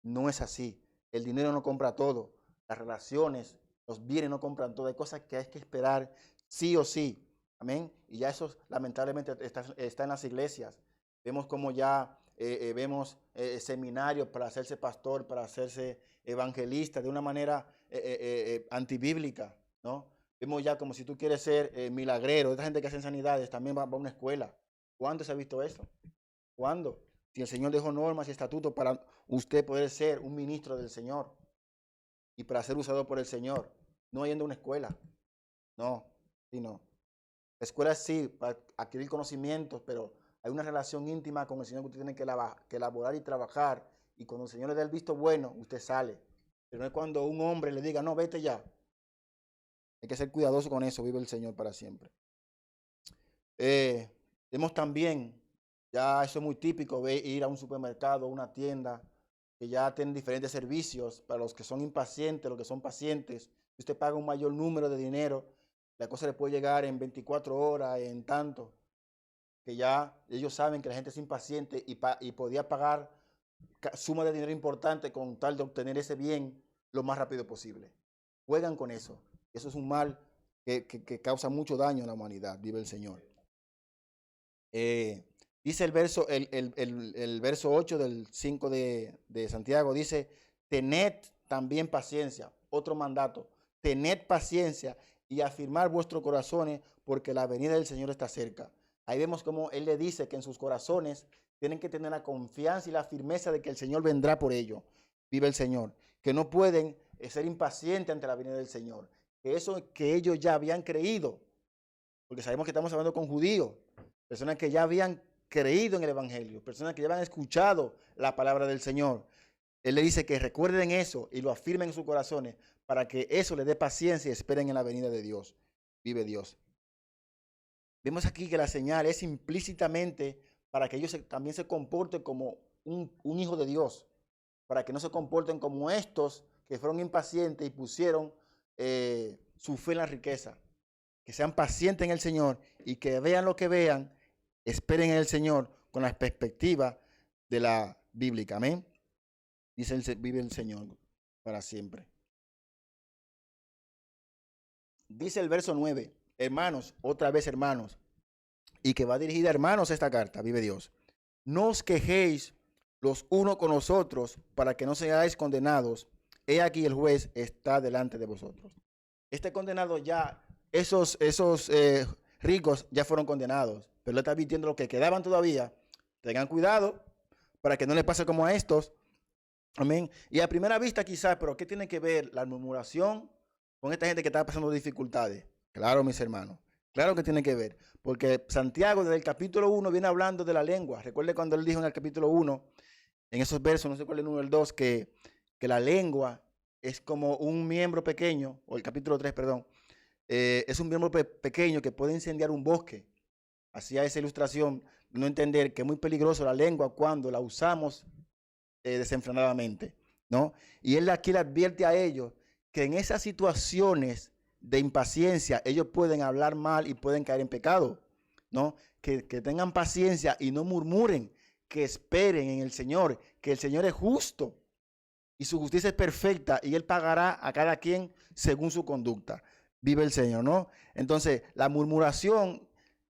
no es así. El dinero no compra todo, las relaciones, los bienes no compran todo. Hay cosas que hay que esperar sí o sí. Amén. Y ya eso lamentablemente está en las iglesias. Vemos como ya vemos seminarios para hacerse pastor, para hacerse evangelista de una manera antibíblica, ¿no? Vemos ya como si tú quieres ser milagrero. Esta gente que hace sanidades también va a una escuela. ¿Cuándo se ha visto eso? ¿Cuándo? Si el Señor dejó normas y estatutos para usted poder ser un ministro del Señor y para ser usado por el Señor, no yendo a una escuela. No, sí, no. La escuela sí, para adquirir conocimientos, pero hay una relación íntima con el Señor que usted tiene que elaborar y trabajar. Y cuando el Señor le da el visto bueno, usted sale. Pero no es cuando un hombre le diga, no, vete ya. Hay que ser cuidadoso con eso, vive el Señor para siempre. Vemos también, ya eso es muy típico, ir a un supermercado, una tienda, que ya tienen diferentes servicios para los que son impacientes, los que son pacientes. Si usted paga un mayor número de dinero, la cosa le puede llegar en 24 horas, en tanto, que ya ellos saben que la gente es impaciente y podía pagar suma de dinero importante con tal de obtener ese bien lo más rápido posible. Juegan con eso. Eso es un mal que causa mucho daño a la humanidad, vive el Señor. Dice el verso 8 del 5 de Santiago, dice, tened también paciencia, otro mandato, tened paciencia y afirmar vuestros corazones porque la venida del Señor está cerca. Ahí vemos cómo Él le dice que en sus corazones tienen que tener la confianza y la firmeza de que el Señor vendrá por ellos, vive el Señor, que no pueden ser impacientes ante la venida del Señor, que eso que ellos ya habían creído, porque sabemos que estamos hablando con judíos, personas que ya habían creído en el Evangelio, personas que ya habían escuchado la palabra del Señor. Él le dice que recuerden eso y lo afirmen en sus corazones para que eso les dé paciencia y esperen en la venida de Dios. Vive Dios. Vemos aquí que la señal es implícitamente para que ellos también se comporten como un hijo de Dios, para que no se comporten como estos que fueron impacientes y pusieron su fe en la riqueza. Que sean pacientes en el Señor y que vean lo que vean, esperen en el Señor con la perspectiva de la bíblica. Amén. Dice vive el Señor para siempre. Dice el verso 9, hermanos, otra vez hermanos, y que va dirigida a hermanos esta carta, vive Dios. No os quejéis los unos con los otros para que no seáis condenados. He aquí el juez está delante de vosotros. Este condenado ya, esos ricos ya fueron condenados, pero le está advirtiendo los que quedaban todavía. Tengan cuidado para que no les pase como a estos. Amén. Y a primera vista quizás, pero ¿qué tiene que ver la murmuración con esta gente que está pasando dificultades? Claro, mis hermanos. Claro que tiene que ver, porque Santiago desde el capítulo 1 viene hablando de la lengua. Recuerde cuando él dijo en el capítulo 1, en esos versos, no sé cuál es el 1 o el 2, que la lengua es como un miembro pequeño, o el capítulo 3, perdón, es un miembro pequeño que puede incendiar un bosque. Hacía esa ilustración, no entender que es muy peligroso la lengua cuando la usamos desenfrenadamente, ¿no? Y él aquí le advierte a ellos que en esas situaciones de impaciencia ellos pueden hablar mal y pueden caer en pecado, ¿no? Que tengan paciencia y no murmuren, que esperen en el Señor, que el Señor es justo y su justicia es perfecta y Él pagará a cada quien según su conducta. Vive el Señor, ¿no? Entonces, la murmuración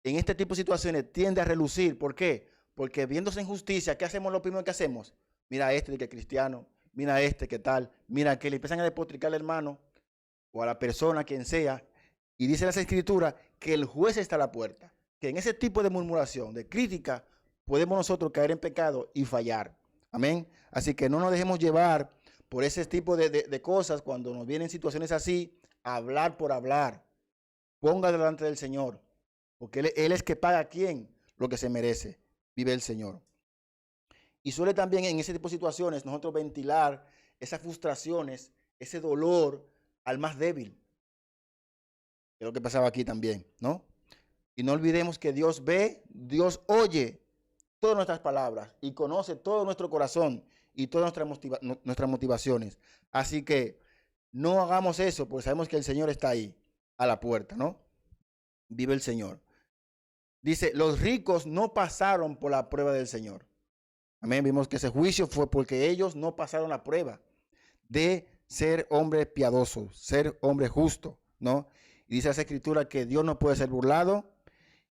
en este tipo de situaciones tiende a relucir. ¿Por qué? Porque viéndose en justicia, ¿qué hacemos? Lo primero que hacemos, mira a este de que es cristiano, mira a este que tal, mira que le empiezan a despotricar al hermano o a la persona, quien sea, y dice las escrituras que el juez está a la puerta, que en ese tipo de murmuración, de crítica, podemos nosotros caer en pecado y fallar. Amén. Así que no nos dejemos llevar por ese tipo de cosas cuando nos vienen situaciones así, hablar por hablar. Ponga delante del Señor, porque Él es que paga a quien lo que se merece. Vive el Señor. Y suele también en ese tipo de situaciones nosotros ventilar esas frustraciones, ese dolor al más débil. Es lo que pasaba aquí también, ¿no? Y no olvidemos que Dios ve, Dios oye todas nuestras palabras y conoce todo nuestro corazón y todas nuestras motivaciones. Así que no hagamos eso, porque sabemos que el Señor está ahí, a la puerta, ¿no? Vive el Señor. Dice, los ricos no pasaron por la prueba del Señor. Amén. Vimos que ese juicio fue porque ellos no pasaron la prueba de ser hombre piadoso, ser hombre justo, ¿no? Y dice esa escritura que Dios no puede ser burlado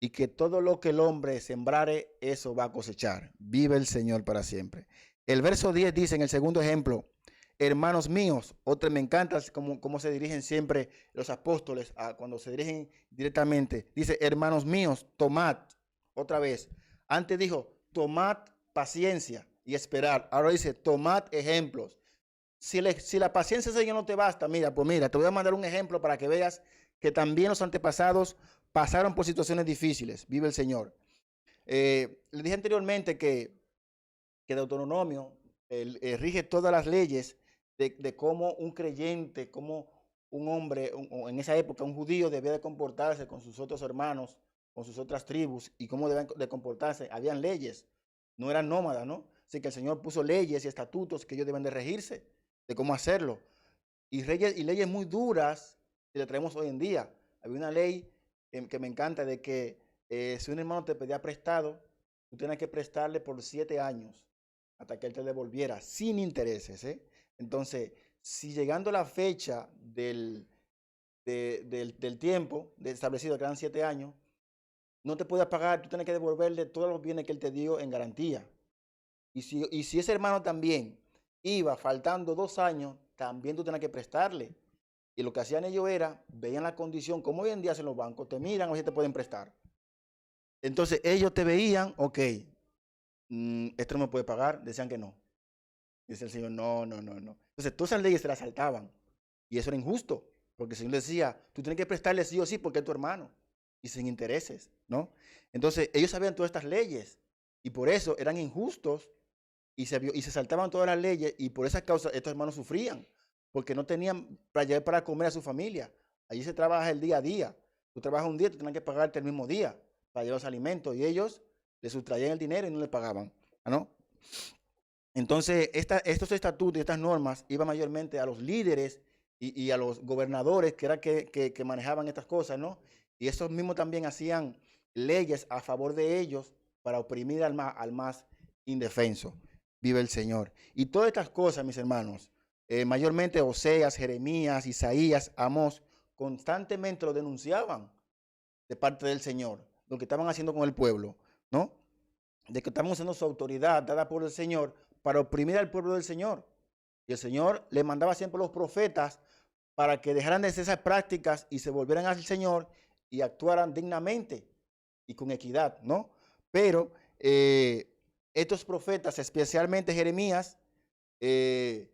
y que todo lo que el hombre sembrare, eso va a cosechar. Vive el Señor para siempre. El verso 10 dice en el segundo ejemplo, hermanos míos, otro me encanta cómo se dirigen siempre los apóstoles cuando se dirigen directamente. Dice, hermanos míos, tomad, otra vez. Antes dijo, tomad paciencia y esperar. Ahora dice, tomad ejemplos. Si la paciencia, Señor, no te basta, mira, pues mira, te voy a mandar un ejemplo para que veas que también los antepasados pasaron por situaciones difíciles. Vive el Señor. Le dije anteriormente que Deuteronomio rige todas las leyes de cómo un creyente, cómo un hombre, en esa época un judío debía de comportarse con sus otros hermanos, con sus otras tribus y cómo debían de comportarse. Habían leyes, no eran nómadas, ¿no? Así que el Señor puso leyes y estatutos que ellos deben de regirse, de cómo hacerlo. Y leyes muy duras que le traemos hoy en día. Había una ley que me encanta de que si un hermano te pedía prestado, tú tienes que prestarle por 7 años hasta que él te devolviera sin intereses, ¿eh? Entonces, si llegando la fecha del tiempo establecido, que eran 7 años, no te podías pagar, tú tienes que devolverle todos los bienes que él te dio en garantía. Y si ese hermano también iba faltando 2 años, también tú tienes que prestarle. Y lo que hacían ellos era, veían la condición, como hoy en día hacen los bancos, te miran a ver si te pueden prestar. Entonces ellos te veían, ok, esto no me puede pagar, decían que no. Dice el Señor, no. Entonces todas esas leyes se las saltaban. Y eso era injusto, porque el Señor decía, tú tienes que prestarle sí o sí porque es tu hermano. Y sin intereses, ¿no? Entonces ellos sabían todas estas leyes. Y por eso eran injustos y se saltaban todas las leyes. Y por esa causa estos hermanos sufrían, porque no tenían para llevar para comer a su familia. Allí se trabaja el día a día. Tú trabajas un día, tú tienes que pagarte el mismo día para llevar los alimentos. Y ellos le sustraían el dinero y no le pagaban, ¿no? Entonces, estos estatutos y estas normas iban mayormente a los líderes y a los gobernadores que eran que manejaban estas cosas, ¿no? Y esos mismos también hacían leyes a favor de ellos para oprimir al más indefenso. Vive el Señor. Y todas estas cosas, mis hermanos, mayormente Oseas, Jeremías, Isaías, Amós, constantemente lo denunciaban de parte del Señor, lo que estaban haciendo con el pueblo, ¿no? De que estaban usando su autoridad dada por el Señor para oprimir al pueblo del Señor. Y el Señor le mandaba siempre a los profetas para que dejaran de hacer esas prácticas y se volvieran al Señor y actuaran dignamente y con equidad, ¿no? Pero estos profetas, especialmente Jeremías, que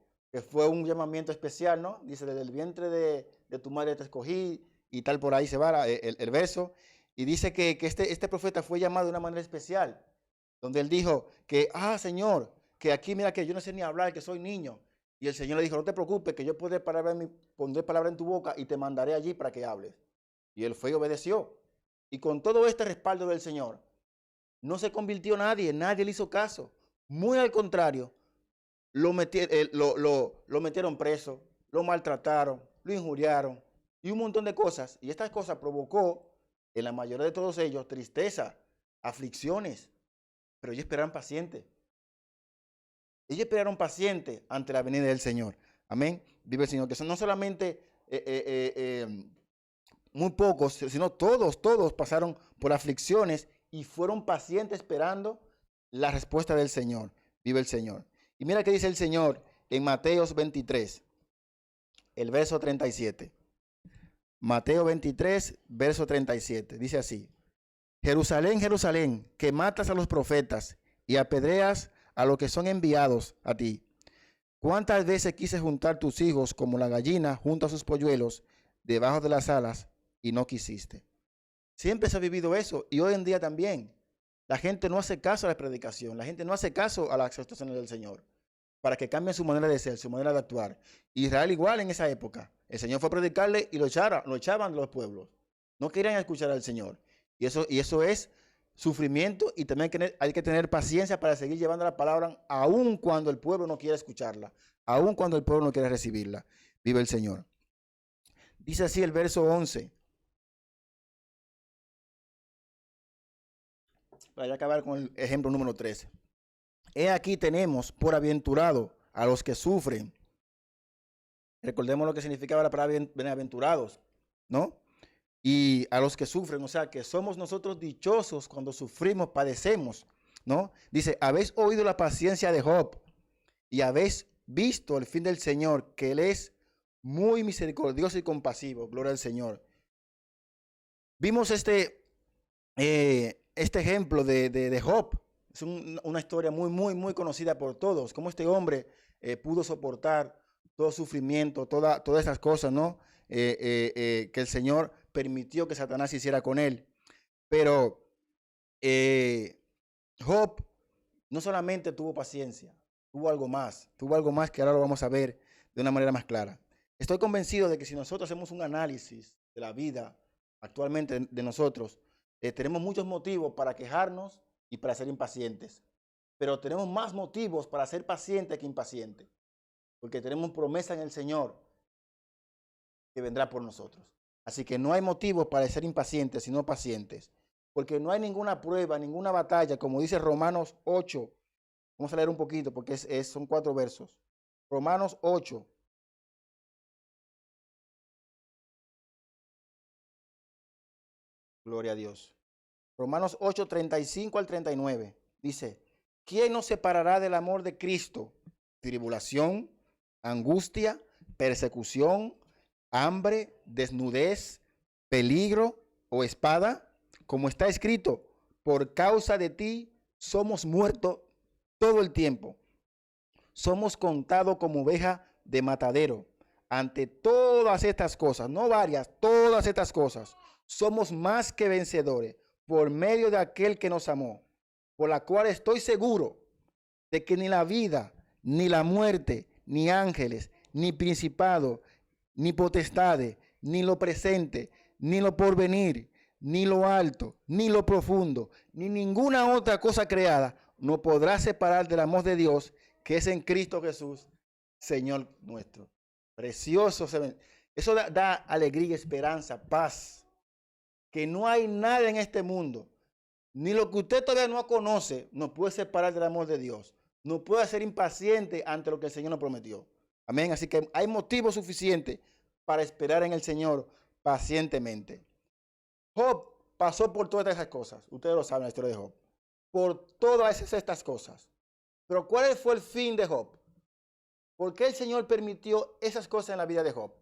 fue un llamamiento especial, ¿no? Dice, desde el vientre de tu madre te escogí y tal, por ahí se va el verso. Y dice que este profeta fue llamado de una manera especial, donde él dijo que, Señor, que aquí mira que yo no sé ni hablar, que soy niño. Y el Señor le dijo, no te preocupes, que yo pondré palabra en tu boca y te mandaré allí para que hables. Y él fue y obedeció. Y con todo este respaldo del Señor, no se convirtió nadie le hizo caso. Muy al contrario, lo metieron preso, lo maltrataron, lo injuriaron y un montón de cosas. Y estas cosas provocó en la mayoría de todos ellos tristeza, aflicciones, pero ellos esperaron pacientes. Ellos esperaron pacientes ante la venida del Señor. Amén. Vive el Señor. Que son no solamente muy pocos, sino todos pasaron por aflicciones y fueron pacientes esperando la respuesta del Señor. Vive el Señor. Y mira qué dice el Señor en Mateo 23, el verso 37. Mateo 23, verso 37. Dice así: Jerusalén, Jerusalén, que matas a los profetas y apedreas a los que son enviados a ti. ¿Cuántas veces quise juntar tus hijos como la gallina junta sus polluelos debajo de las alas y no quisiste? Siempre se ha vivido eso y hoy en día también. La gente no hace caso a la predicación, la gente no hace caso a las exhortaciones del Señor para que cambien su manera de ser, su manera de actuar. Israel igual en esa época. El Señor fue a predicarle y lo echaban de los pueblos. No querían escuchar al Señor. Y eso es sufrimiento, y también hay que tener paciencia para seguir llevando la palabra aun cuando el pueblo no quiere escucharla, aun cuando el pueblo no quiere recibirla. Vive el Señor. Dice así el verso 11. Para ya acabar con el ejemplo número 13. He aquí tenemos por aventurado a los que sufren. Recordemos lo que significaba la palabra bienaventurados, ¿no? Y a los que sufren, o sea, que somos nosotros dichosos cuando sufrimos, padecemos, ¿no? Dice, habéis oído la paciencia de Job y habéis visto el fin del Señor, que Él es muy misericordioso y compasivo. Gloria al Señor. Vimos este ejemplo de Job. Es una historia muy conocida por todos. Cómo este hombre pudo soportar todo sufrimiento, todas esas cosas, ¿no? Que el Señor permitió que Satanás hiciera con él. Pero Job no solamente tuvo paciencia, tuvo algo más que ahora lo vamos a ver de una manera más clara. Estoy convencido de que si nosotros hacemos un análisis de la vida actualmente de nosotros, tenemos muchos motivos para quejarnos y para ser impacientes, pero tenemos más motivos para ser pacientes que impacientes, porque tenemos promesa en el Señor que vendrá por nosotros. Así que no hay motivos para ser impacientes, sino pacientes, porque no hay ninguna prueba, ninguna batalla, como dice Romanos 8. Vamos a leer un poquito porque son 4 versos. Romanos 8. Gloria a Dios. Romanos 8, 35 al 39. Dice, ¿quién nos separará del amor de Cristo? Tribulación, angustia, persecución, hambre, desnudez, peligro o espada. Como está escrito, por causa de ti somos muertos todo el tiempo. Somos contados como oveja de matadero. Ante todas estas cosas, no varias, todas estas cosas, somos más que vencedores por medio de aquel que nos amó, por la cual estoy seguro de que ni la vida, ni la muerte, ni ángeles, ni principado, ni potestades, ni lo presente, ni lo porvenir, ni lo alto, ni lo profundo, ni ninguna otra cosa creada no podrá separar del amor de Dios que es en Cristo Jesús, Señor nuestro. Precioso. Eso da alegría, esperanza, paz. Que no hay nada en este mundo, ni lo que usted todavía no conoce, nos puede separar del amor de Dios. No puede ser impaciente ante lo que el Señor nos prometió. Amén. Así que hay motivo suficiente para esperar en el Señor pacientemente. Job pasó por todas esas cosas. Ustedes lo saben, la historia de Job. Por todas estas cosas. Pero ¿cuál fue el fin de Job? ¿Por qué el Señor permitió esas cosas en la vida de Job?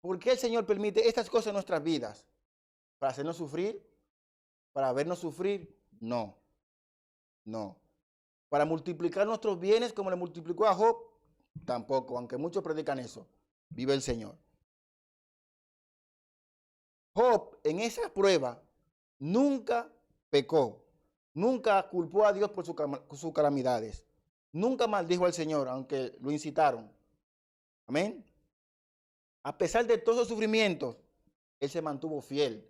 ¿Por qué el Señor permite estas cosas en nuestras vidas? ¿Para hacernos sufrir? ¿Para vernos sufrir? No. ¿Para multiplicar nuestros bienes como le multiplicó a Job? Tampoco, aunque muchos predican eso. Vive el Señor. Job en esa prueba nunca pecó, nunca culpó a Dios por sus calamidades, nunca maldijo al Señor, aunque lo incitaron. Amén. A pesar de todos los sufrimientos, él se mantuvo fiel.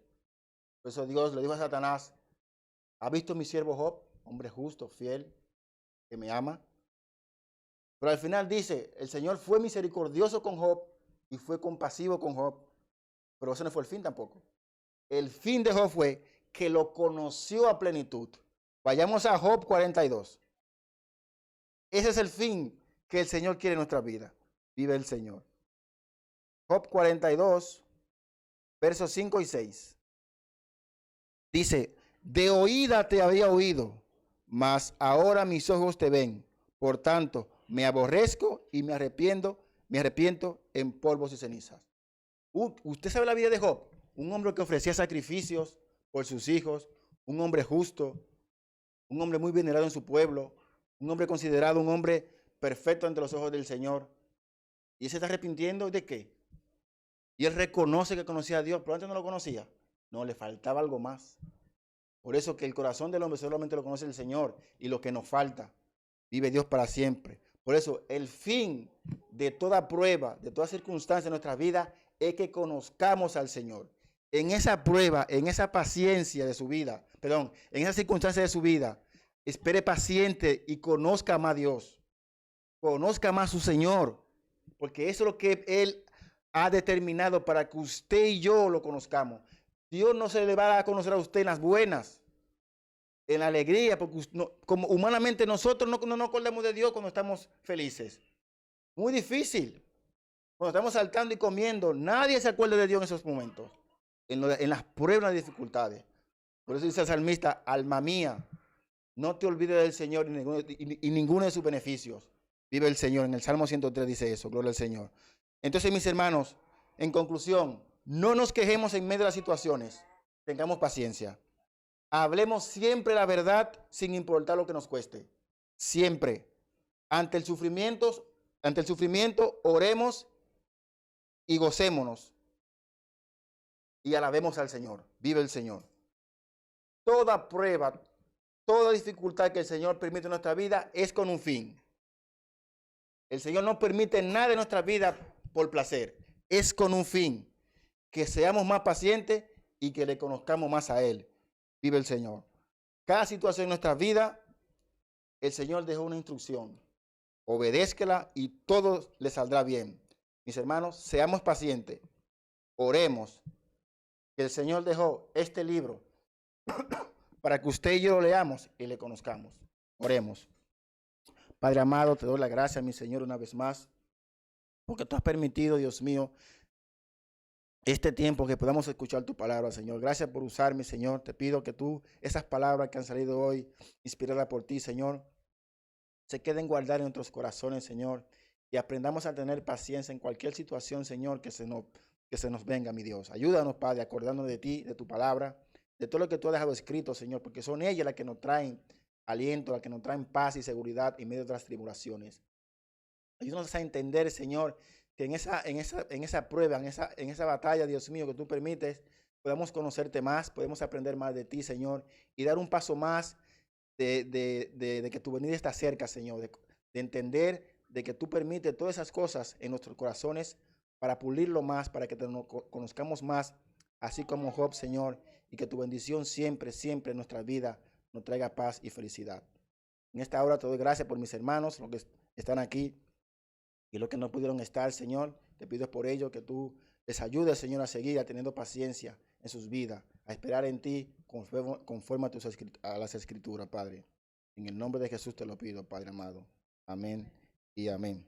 Por eso Dios le dijo a Satanás, ¿ha visto mi siervo Job? Hombre justo, fiel, que me ama. Pero al final dice, el Señor fue misericordioso con Job y fue compasivo con Job. Pero ese no fue el fin tampoco. El fin de Job fue que lo conoció a plenitud. Vayamos a Job 42. Ese es el fin que el Señor quiere en nuestra vida. Vive el Señor. Job 42, versos 5 y 6. Dice, de oída te había oído, mas ahora mis ojos te ven. Por tanto, me aborrezco y me arrepiento en polvos y cenizas. Usted sabe la vida de Job, un hombre que ofrecía sacrificios por sus hijos, un hombre justo, un hombre muy venerado en su pueblo, un hombre considerado un hombre perfecto ante los ojos del Señor. ¿Y él se está arrepintiendo de qué? Y él reconoce que conocía a Dios, pero antes no lo conocía. No, le faltaba algo más. Por eso que el corazón del hombre solamente lo conoce el Señor, y lo que nos falta, vive Dios para siempre. Por eso el fin de toda prueba, de toda circunstancia de nuestra vida, es que conozcamos al Señor. En esa prueba, en esa paciencia de su vida, en esa circunstancia de su vida, espere paciente y conozca más a Dios. Conozca más a su Señor, porque eso es lo que Él ha determinado para que usted y yo lo conozcamos. Dios no se le va a conocer a usted en las buenas, en la alegría, porque como humanamente nosotros no nos acordamos de Dios cuando estamos felices. Muy difícil. Cuando estamos saltando y comiendo, nadie se acuerda de Dios en esos momentos, en las pruebas y dificultades. Por eso dice el salmista, alma mía, no te olvides del Señor y ninguno de sus beneficios. Vive el Señor. En el Salmo 103 dice eso, gloria al Señor. Entonces, mis hermanos, en conclusión, no nos quejemos en medio de las situaciones. Tengamos paciencia. Hablemos siempre la verdad sin importar lo que nos cueste. Siempre. Ante el sufrimiento, oremos y gocémonos. Y alabemos al Señor. Vive el Señor. Toda prueba, toda dificultad que el Señor permite en nuestra vida es con un fin. El Señor no permite nada en nuestra vida por placer. Es con un fin. Que seamos más pacientes y que le conozcamos más a Él. Vive el Señor. Cada situación en nuestra vida, el Señor dejó una instrucción. Obedézcala y todo le saldrá bien. Mis hermanos, seamos pacientes. Oremos. Que el Señor dejó este libro para que usted y yo lo leamos y le conozcamos. Oremos. Padre amado, te doy la gracia, mi Señor, una vez más, porque tú has permitido, Dios mío, este tiempo que podamos escuchar tu palabra, Señor. Gracias por usarme, Señor. Te pido que tú, esas palabras que han salido hoy, inspiradas por ti, Señor, se queden guardadas en nuestros corazones, Señor, y aprendamos a tener paciencia en cualquier situación, Señor, que se nos venga, mi Dios. Ayúdanos, Padre, acordándonos de ti, de tu palabra, de todo lo que tú has dejado escrito, Señor, porque son ellas las que nos traen aliento, las que nos traen paz y seguridad en medio de las tribulaciones. Ayúdanos a entender, Señor, que en esa prueba, en esa batalla, Dios mío, que tú permites, podamos conocerte más, podemos aprender más de ti, Señor, y dar un paso más de que tu venida está cerca, Señor, de entender de que tú permites todas esas cosas en nuestros corazones para pulirlo más, para que te conozcamos más, así como Job, Señor, y que tu bendición siempre, siempre en nuestra vida nos traiga paz y felicidad. En esta hora te doy gracias por mis hermanos, los que están aquí y los que no pudieron estar, Señor. Te pido por ello que tú les ayudes, Señor, a seguir teniendo paciencia en sus vidas, a esperar en ti conforme a las Escrituras, Padre. En el nombre de Jesús te lo pido, Padre amado. Amén y amén.